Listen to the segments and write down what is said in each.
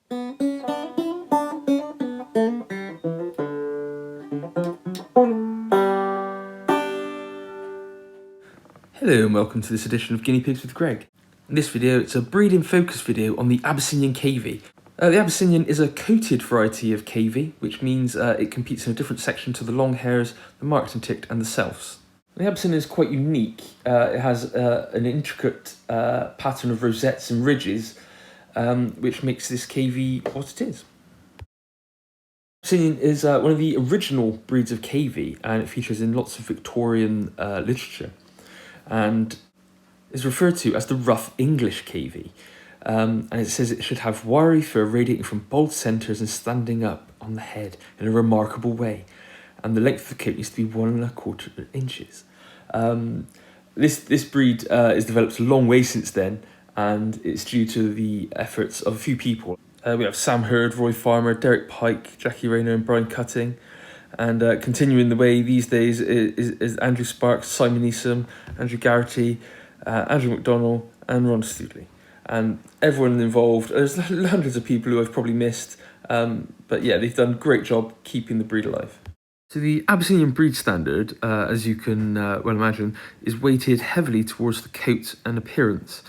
Hello and welcome to this edition of Guinea Pigs with Greg. In this video, it's a breeding focus video on the Abyssinian Cavy. The Abyssinian is a coated variety of Cavy, which means it competes in a different section to the long hairs, the marked and ticked, and the selfs. The Abyssinian is quite unique. It has an intricate pattern of rosettes and ridges, which makes this Cavy what it is. Abyssinian is one of the original breeds of Cavy, and it features in lots of Victorian literature, and is referred to as the rough English Cavy. And it says it should have wiry fur radiating from bald centres and standing up on the head in a remarkable way. And the length of the coat needs to be 1¼ inches. This breed is developed a long way since then, and it's due to the efforts of a few people. We have Sam Hurd, Roy Farmer, Derek Pike, Jackie Rayner and Brian Cutting. And continuing the way these days is Andrew Sparks, Simon Neesam, Andrew Garrity, Andrew McDonnell and Rhondda Stoodley. And everyone involved, there's hundreds of people who I've probably missed, but yeah, they've done a great job keeping the breed alive. So the Abyssinian breed standard, as you can well imagine, is weighted heavily towards the coat and appearance.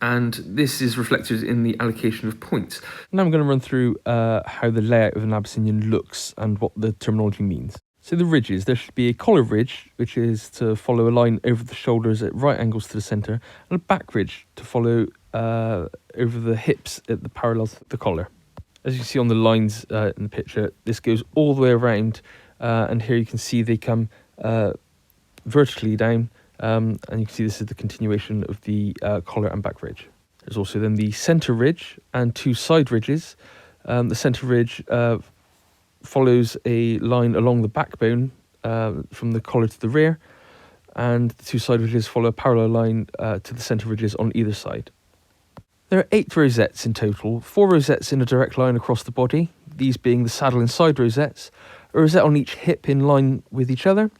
And this is reflected in the allocation of points. Now I'm going to run through how the layout of an Abyssinian looks and what the terminology means. So the ridges, there should be a collar ridge, which is to follow a line over the shoulders at right angles to the centre, and a back ridge to follow over the hips at the parallels of the collar. As you see on the lines in the picture, this goes all the way around, and here you can see they come vertically down, and you can see this is the continuation of the collar and back ridge. There's also then the centre ridge and two side ridges. The centre ridge follows a line along the backbone from the collar to the rear, and the two side ridges follow a parallel line to the centre ridges on either side. There are 8 rosettes in total, 4 rosettes in a direct line across the body, these being the saddle and side rosettes, a rosette on each hip in line with each other,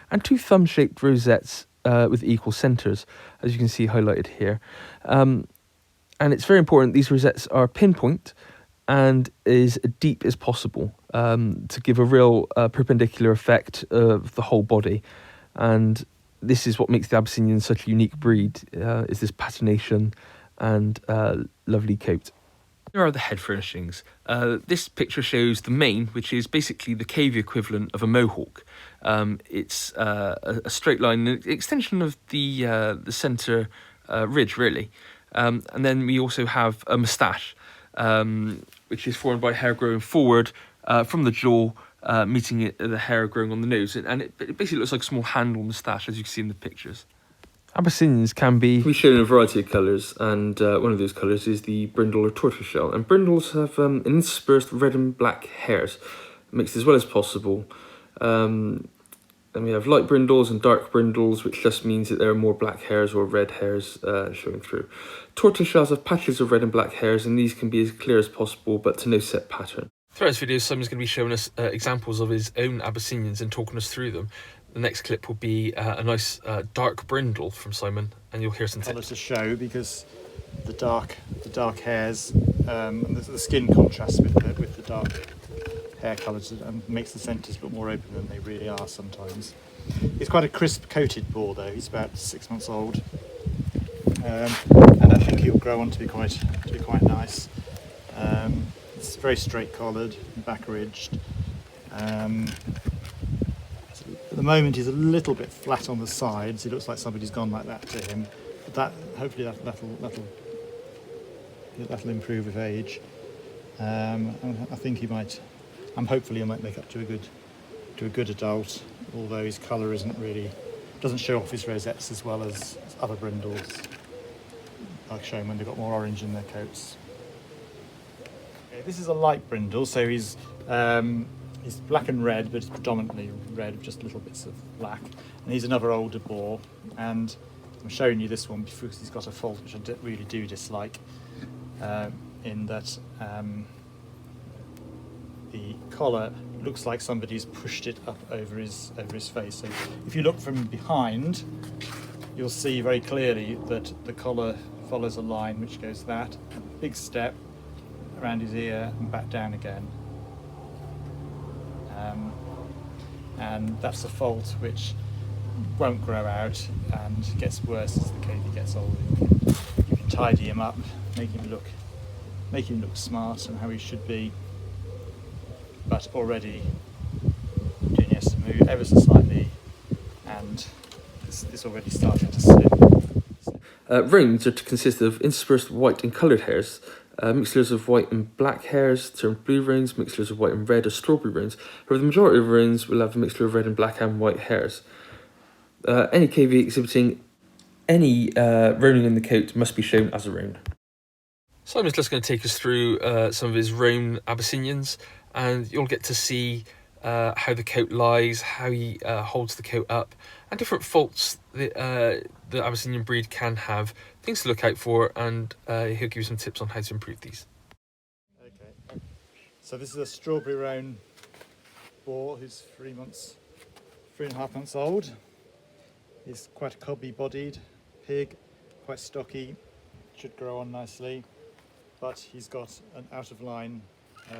and 2 thumb-shaped rosettes with equal centres, as you can see highlighted here. And it's very important these rosettes are pinpoint and as deep as possible to give a real perpendicular effect of the whole body. And this is what makes the Abyssinian such a unique breed, is this patination and lovely coat. Here are the head furnishings. This picture shows the mane, which is basically the Cavy equivalent of a mohawk. It's a straight line, an extension of the centre ridge, really. And then we also have a moustache, which is formed by hair growing forward from the jaw, meeting the hair growing on the nose. And it basically looks like a small handle moustache, as you can see in the pictures. Abyssinians can be shown in a variety of colours, and one of those colours is the brindle or tortoise shell. And brindles have interspersed red and black hairs, mixed as well as possible. And we have light brindles and dark brindles, which just means that there are more black hairs or red hairs showing through. Tortoise shells have patches of red and black hairs, and these can be as clear as possible, but to no set pattern. Throughout this video, Simon's going to be showing us examples of his own Abyssinians and talking us through them. The next clip will be a nice dark brindle from Simon, and you'll hear some tips. Colour to show, because the dark hairs and the skin contrasts with the dark hair colours and makes the centres look more open than they really are sometimes. He's quite a crisp coated boar though. He's about 6 months old, and I think he'll grow on to be quite nice. It's very straight collared, back ridged. At the moment he's a little bit flat on the sides. He looks like somebody's gone like that to him. But hopefully that'll improve with age. I think I'm hopefully he might make up to a good adult, although his colour doesn't show off his rosettes as well as other brindles. I'll show them when they've got more orange in their coats. Okay, this is a light brindle, so he's black and red, but it's predominantly red with just little bits of black. And he's another older boar, and I'm showing you this one because he's got a fault which I really do dislike, in that the collar looks like somebody's pushed it up over his face. So if you look from behind, you'll see very clearly that the collar follows a line which goes that, big step, around his ear and back down again. And that's a fault which won't grow out and gets worse as the cavy gets older. You can tidy him up, make him look smart and how he should be, but already Guinea has to move ever so slightly, and it's already starting to slip. Roans are to consist of interspersed white and coloured hairs, mixtures of white and black hairs termed blue roans, mixtures of white and red or strawberry roans. However, the majority of roans will have a mixture of red and black and white hairs. Any cavy exhibiting any roaning in the coat must be shown as a roan. Simon's just going to take us through some of his Roan Abyssinians, and you'll get to see how the coat lies, how he holds the coat up, and different faults that the Abyssinian breed can have, things to look out for, and he'll give you some tips on how to improve these. Okay, so this is a strawberry roan boar who's 3.5 months old. He's quite a cobby bodied pig, quite stocky, should grow on nicely, but he's got an out of line, you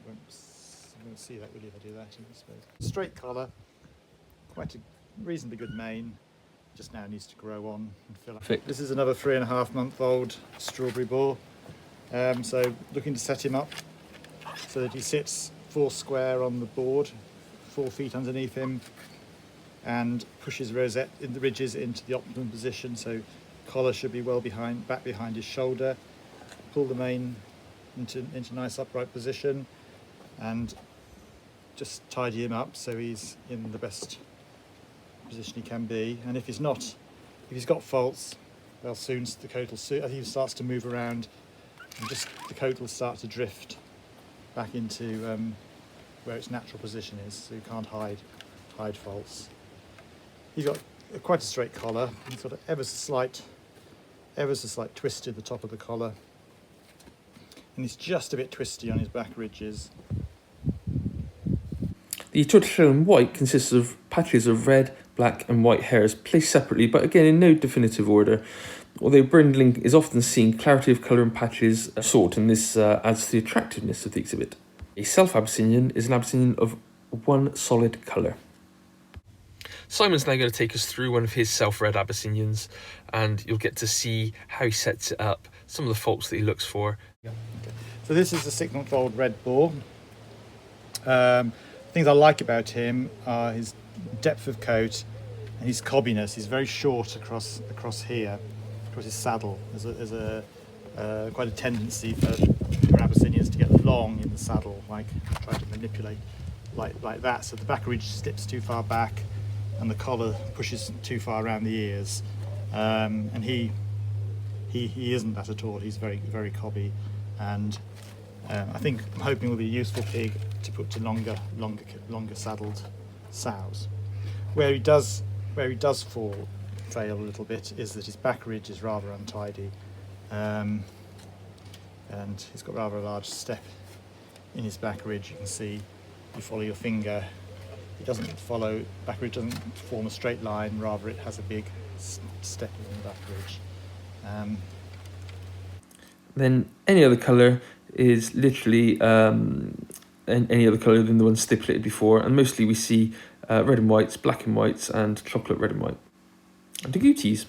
won't see that really if I do that, I suppose. Straight collar, quite a reasonably good mane, just now needs to grow on and fill up. This is another 3.5-month-old strawberry boar, so looking to set him up so that he sits full square on the board, 4 feet underneath him, and pushes rosette in the ridges into the optimum position, so collar should be well back behind his shoulder. Pull the mane into nice upright position, and just tidy him up so he's in the best position he can be. And if he's got faults, they'll soon, the coat will soon, as he starts to move around, and the coat will start to drift back into where its natural position is, so you can't hide faults. He's got quite a straight collar. He's got an ever so slight twist at the top of the collar, and he's just a bit twisty on his back ridges. The tortoiseshell in white consists of patches of red, black and white hairs placed separately, but again in no definitive order. Although brindling is often seen, clarity of colour and patches are sought, and this adds to the attractiveness of the exhibit. A self-Abyssinian is an Abyssinian of one solid colour. Simon's now going to take us through one of his self-read Abyssinians, and you'll get to see how he sets it up, some of the faults that he looks for. Okay. So this is a 6-month-old red boar. Things I like about him are his depth of coat and his cobbiness. He's very short across here, across his saddle. There's quite a tendency for Abyssinians to get long in the saddle, like try to manipulate like that. So the back ridge slips too far back, and the collar pushes too far around the ears. And he isn't that at all. He's very, very cobby, and I'm hoping will be a useful pig to put to longer saddled sows. Where he does fail a little bit is that his back ridge is rather untidy, and he's got rather a large step in his back ridge. You can see, you follow your finger, back ridge doesn't form a straight line, rather it has a big step in the back ridge. Then any other colour is literally any other colour than the one stipulated before, and mostly we see red and whites, black and whites, and chocolate red and white. And agoutis.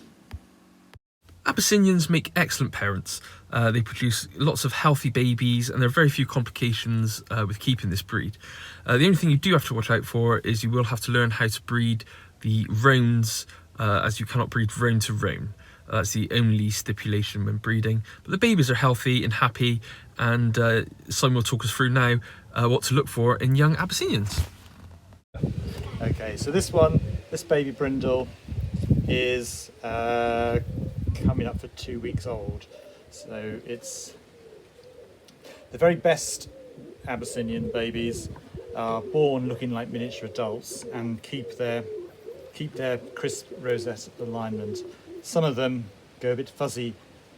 Abyssinians make excellent parents. They produce lots of healthy babies, and there are very few complications with keeping this breed. The only thing you do have to watch out for is you will have to learn how to breed the roans, as you cannot breed roan to roan. That's the only stipulation when breeding. But the babies are healthy and happy, and Simon will talk us through now what to look for in young Abyssinians. Okay, so this baby Brindle is coming up for 2 weeks old. So it's the very best Abyssinian babies are born looking like miniature adults and keep their crisp rosette alignment. Some of them go a bit fuzzy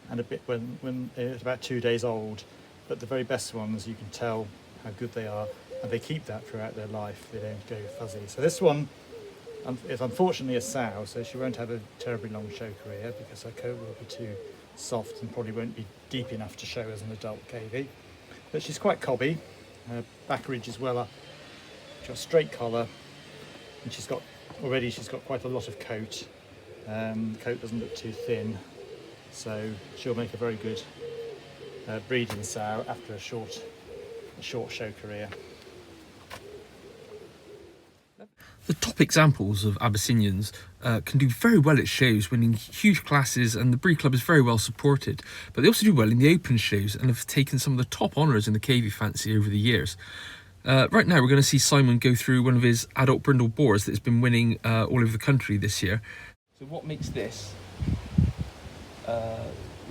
and a bit when they're about 2 days old, but the very best ones, you can tell how good they are, and they keep that throughout their life. They don't go fuzzy. So this one It's unfortunately a sow, so she won't have a terribly long show career because her coat will be too soft and probably won't be deep enough to show as an adult Cavy. But she's quite cobby. Her back ridge is well up. She's got a straight collar, and she's got quite a lot of coat. The coat doesn't look too thin, so she'll make a very good breeding sow after a short show career. The top examples of Abyssinians can do very well at shows, winning huge classes, and the breed club is very well supported. But they also do well in the open shows and have taken some of the top honours in the Cavy fancy over the years. Right now we're going to see Simon go through one of his adult Brindle boars that has been winning all over the country this year. So what makes this, it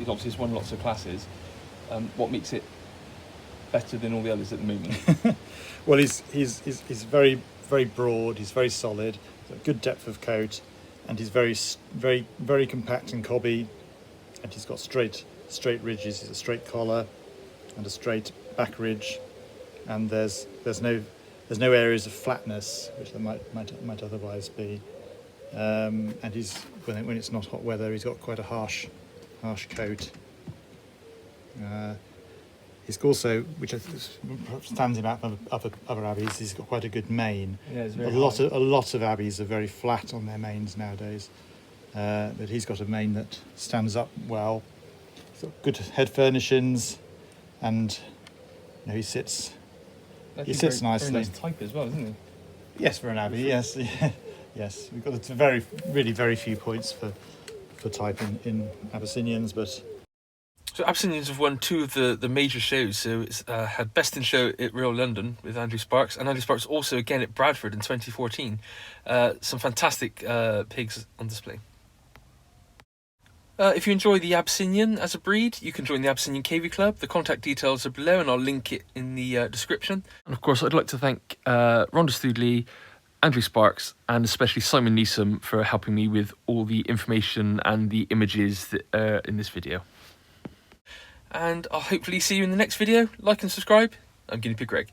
obviously has won lots of classes, what makes it better than all the others at the moment? Well, he's very broad, he's very solid, he's got good depth of coat, and he's very compact and cobby, and he's got straight ridges, he's a straight collar and a straight back ridge, and there's no areas of flatness which there might otherwise be. And when it's not hot weather, he's got quite a harsh coat. He's also, which stands him out from other abys, he's got quite a good mane. Yeah, it's very a lot of abys are very flat on their manes nowadays, but he's got a mane that stands up well. He's got good head furnishings, and he sits nicely. Very nice type as well, isn't he? Yes, for an abbey. Yes, yes. We've got really very few points for type in Abyssinians, but. So Abyssinians have won two of the major shows. So it's had Best in Show at Royal London with Andrew Sparks, and Andrew Sparks also again at Bradford in 2014. Some fantastic pigs on display. If you enjoy the Abyssinian as a breed, you can join the Abyssinian Cavy Club. The contact details are below, and I'll link it in the description. And of course, I'd like to thank Rhondda Stoodley, Andrew Sparks, and especially Simon Neesam for helping me with all the information and the images that are in this video. And I'll hopefully see you in the next video. Like and subscribe. I'm Guinea Pig Greg.